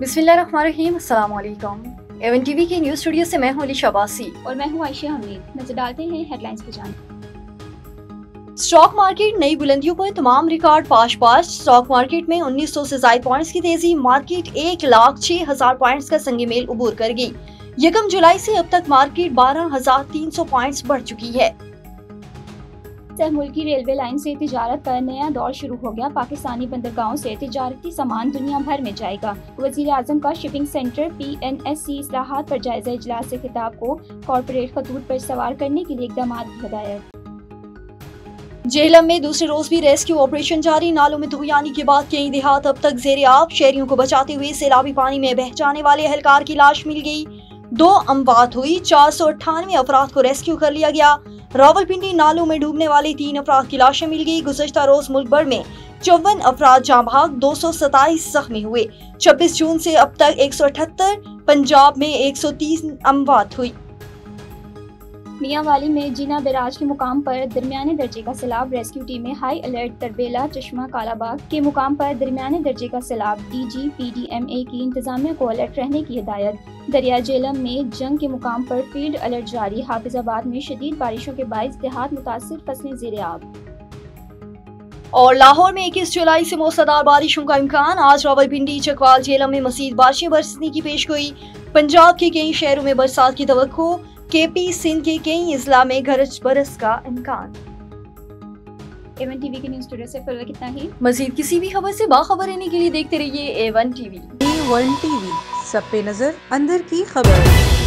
बिस्मिल्लाहिर्रहमानिर्रहीम, अस्सलाम वालेकुम। एवन टीवी के न्यूज़ स्टूडियो से मैं हूं अलीशा बासी और मैं हूं आयशा हमीद। नजर डालते हैं हेडलाइंस पे जान। स्टॉक मार्केट नई बुलंदियों पर, तमाम रिकॉर्ड पाश। स्टॉक मार्केट में 1900 से ज्यादा पॉइंट्स की तेजी। मार्केट 1,06,000 पॉइंट्स का संग मेल उबूर कर गई। 1 जुलाई से अब तक मार्केट 12,300 पॉइंट्स बढ़ चुकी है। मुल्की रेलवे लाइन से तिजारत का नया दौर शुरू हो गया। पाकिस्तानी बंदरगाहों से तिजारती सामान दुनिया भर में जाएगा। वजीर आजम का शिपिंग सेंटर PNSC इस्लाहात पर जायजा इजलास से खिताब को कॉर्पोरेट खतूत पर सवार करने के लिए इकदाम की हिदायत। जेहलम में दूसरे रोज भी रेस्क्यू ऑपरेशन जारी। नालों में धोई आने के बाद कई देहात अब तक जेर आब। शहरियों को बचाते हुए सैलाबी पानी में बह जाने वाले एहलकार की लाश मिल गई। 2 अमवात हुई। 498 अफराद को रेस्क्यू कर लिया गया। रावलपिंडी नालों में डूबने वाले 3 अफराद की लाशें मिल गई। गुज़श्ता रोज मुल्क भर में 54 अफराद जाँ भाग, 227 जख्मी हुए। 26 जून से अब तक 178, पंजाब में 130 अमवात हुई। मियांवाली में जीना बैराज के मुकाम पर दरमियाने दर्जे का सैलाब। रेस्क्यू टीमें हाई अलर्ट। तरबेला, चश्मा, कालाबाग के मुकाम पर दरमियाने दर्जे का सैलाब। DG PDMA की इंतजामिया को अलर्ट रहने की हिदायत। दरिया जेहलम में जंग के मुकाम पर फील्ड अलर्ट जारी। हाफिजाबाद में शदीद बारिशों के बाइस देहात मुतासिर, फसलें ज़ेर आब। और लाहौर में 21 जुलाई से मूसलाधार बारिशों का इम्कान। आज रावलपिंडी, चकवाल, जेहलम में मज़ीद बारिशें बरसने की पेशगोई। पंजाब के कई शहरों में बरसात की तवक्को। KP सिंध के कई इजला में गरज बरस का इम्कान। A1 TV के न्यूज़ स्टूडियो से फिलहाल कितना ही। मजीद किसी भी खबर से बाखबर रहने के लिए देखते रहिए A1 TV। A1 TV, सब पे नजर, अंदर की खबर।